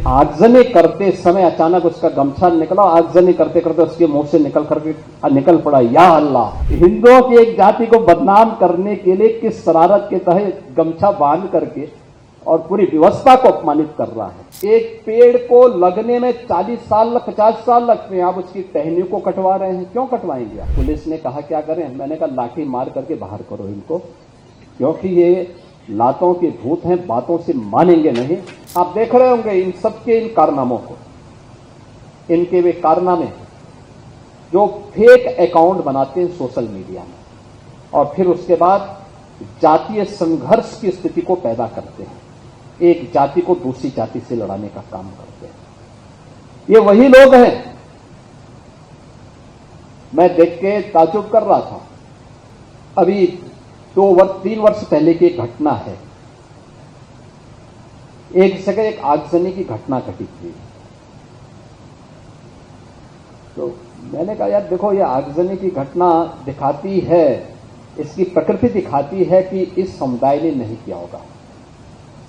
आगजनी करते समय अचानक उसका गमछा निकला, आगजनी करते करते उसके मुंह से निकल पड़ा या अल्लाह। हिंदुओं की एक जाति को बदनाम करने के लिए किस शरारत के तहत गमछा बांध करके और पूरी व्यवस्था को अपमानित कर रहा है। एक पेड़ को लगने में 40 साल 50 साल लगते हैं, आप उसकी टहनियों को कटवा रहे हैं, क्यों कटवाएंगे आप? पुलिस ने कहा क्या करें, मैंने कहा लाठी मार करके बाहर करो इनको, क्योंकि ये लातों के भूत हैं, बातों से मानेंगे नहीं। आप देख रहे होंगे इन सबके इन कारनामों को, इनके वे कारनामे जो फेक अकाउंट बनाते हैं सोशल मीडिया में और फिर उसके बाद जातीय संघर्ष की स्थिति को पैदा करते हैं, एक जाति को दूसरी जाति से लड़ाने का काम करते हैं। ये वही लोग हैं। मैं देख के ताज्जुब कर रहा था, अभी 3 वर्ष पहले की एक घटना है, एक जगह एक आगजनी की घटना घटी थी। तो मैंने कहा यार देखो, ये आगजनी की घटना दिखाती है, इसकी प्रकृति दिखाती है कि इस समुदाय ने नहीं किया होगा,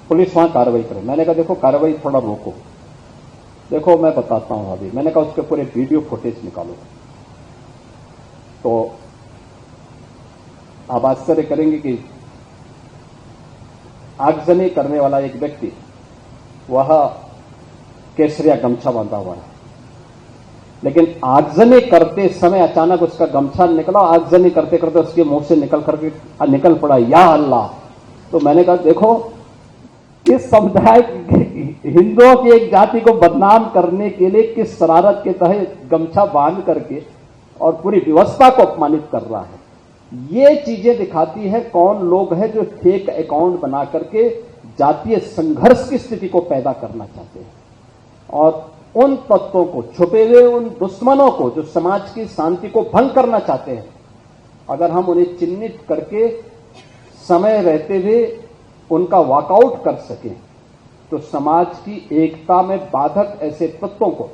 पुलिस वहां कार्रवाई करे। मैंने कहा देखो कार्रवाई थोड़ा रोको, देखो मैं बताता हूं अभी। मैंने कहा उसके पूरे वीडियो फुटेज निकालो। तो आप आश्चर्य करेंगे कि आगजनी करने वाला एक व्यक्ति, वह केसरिया गमछा बांधा हुआ है, लेकिन आगजनी करते समय अचानक उसका गमछा निकला, आगजनी करते करते उसके मुंह से निकल पड़ा या अल्लाह। तो मैंने कहा देखो, इस समुदाय हिंदुओं की एक जाति को बदनाम करने के लिए किस शरारत के तहत गमछा बांध करके और पूरी व्यवस्था को अपमानित कर रहा है। ये चीजें दिखाती है कौन लोग हैं जो फेक अकाउंट बना करके जातीय संघर्ष की स्थिति को पैदा करना चाहते हैं और उन तत्वों को, छुपे हुए उन दुश्मनों को जो समाज की शांति को भंग करना चाहते हैं, अगर हम उन्हें चिन्हित करके समय रहते हुए उनका वॉकआउट कर सकें तो समाज की एकता में बाधक ऐसे तत्वों को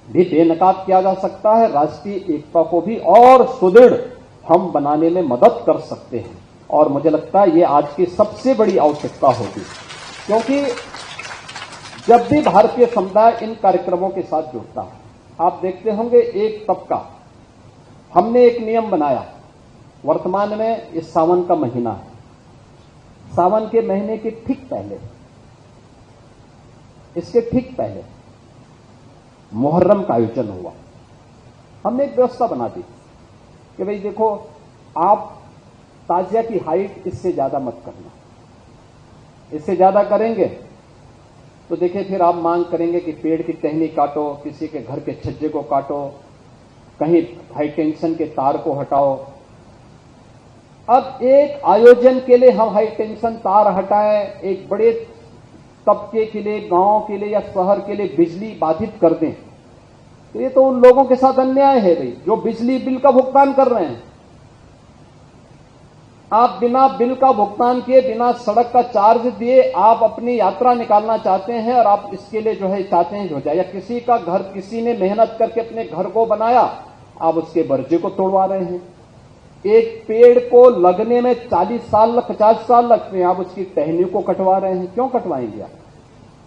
भी बेनकाब किया जा सकता है, राष्ट्रीय एकता को भी और सुदृढ़ हम बनाने में मदद कर सकते हैं। और मुझे लगता है ये आज की सबसे बड़ी आवश्यकता होगी, क्योंकि जब भी भारतीय समुदाय इन कार्यक्रमों के साथ जुड़ता है, आप देखते होंगे एक तबका, हमने एक नियम बनाया, वर्तमान में इस सावन का महीना है, सावन के महीने के ठीक पहले, इसके ठीक पहले मुहर्रम का आयोजन हुआ। हमने एक व्यवस्था बना दी कि भाई देखो, आप ताजिया की हाइट इससे ज्यादा मत करना, इससे ज्यादा करेंगे तो देखिए फिर आप मांग करेंगे कि पेड़ की टहनी काटो, किसी के घर के छज्जे को काटो, कहीं हाई टेंशन के तार को हटाओ। अब एक आयोजन के लिए हम हाई टेंशन तार हटाएं, एक बड़े तबके के लिए, गांव के लिए या शहर के लिए बिजली बाधित कर दें, तो ये तो उन लोगों के साथ अन्याय है भाई, जो बिजली बिल का भुगतान कर रहे हैं। आप बिना बिल का भुगतान किए, बिना सड़क का चार्ज दिए आप अपनी यात्रा निकालना चाहते हैं और आप इसके लिए जो है चाहते हैं हो जाए, या किसी का घर, किसी ने मेहनत करके अपने घर को बनाया, आप उसके बर्जे को तोड़वा रहे हैं। एक पेड़ को लगने में 40 साल 50 साल लगते हैं, आप उसकी टहनियों को कटवा रहे हैं, क्यों कटवाएंगे आप?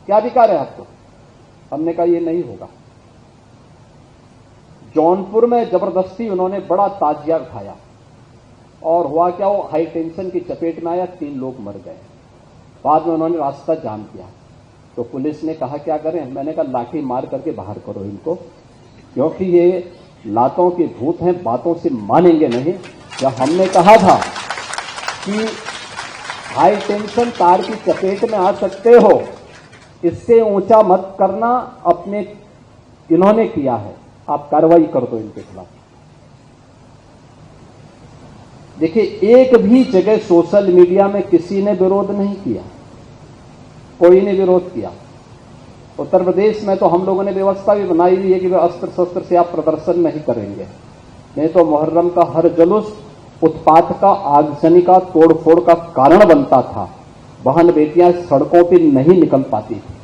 क्या अधिकार है आपको? हमने कहा ये नहीं होगा। जौनपुर में जबरदस्ती उन्होंने बड़ा ताजिया उठाया और हुआ क्या, वो हाई टेंशन की चपेट में आया, 3 लोग मर गए। बाद में उन्होंने रास्ता जाम किया, तो पुलिस ने कहा क्या करें, मैंने कहा लाठी मार करके बाहर करो इनको, क्योंकि ये लातों के भूत हैं, बातों से मानेंगे नहीं। जब हमने कहा था कि हाई टेंशन तार की चपेट में आ सकते हो, इससे ऊंचा मत करना, अपने इन्होंने किया है, आप कार्रवाई कर दो इनके खिलाफ। देखिए, एक भी जगह सोशल मीडिया में किसी ने विरोध नहीं किया, कोई ने विरोध किया। उत्तर प्रदेश में तो हम लोगों ने व्यवस्था भी बनाई हुई है कि अस्त्र शस्त्र से आप प्रदर्शन नहीं करेंगे, नहीं तो मुहर्रम का हर जुलूस उत्पात का, आगजनी का, तोड़फोड़ का कारण बनता था। बहन बेटियां सड़कों पर नहीं निकल पाती थी।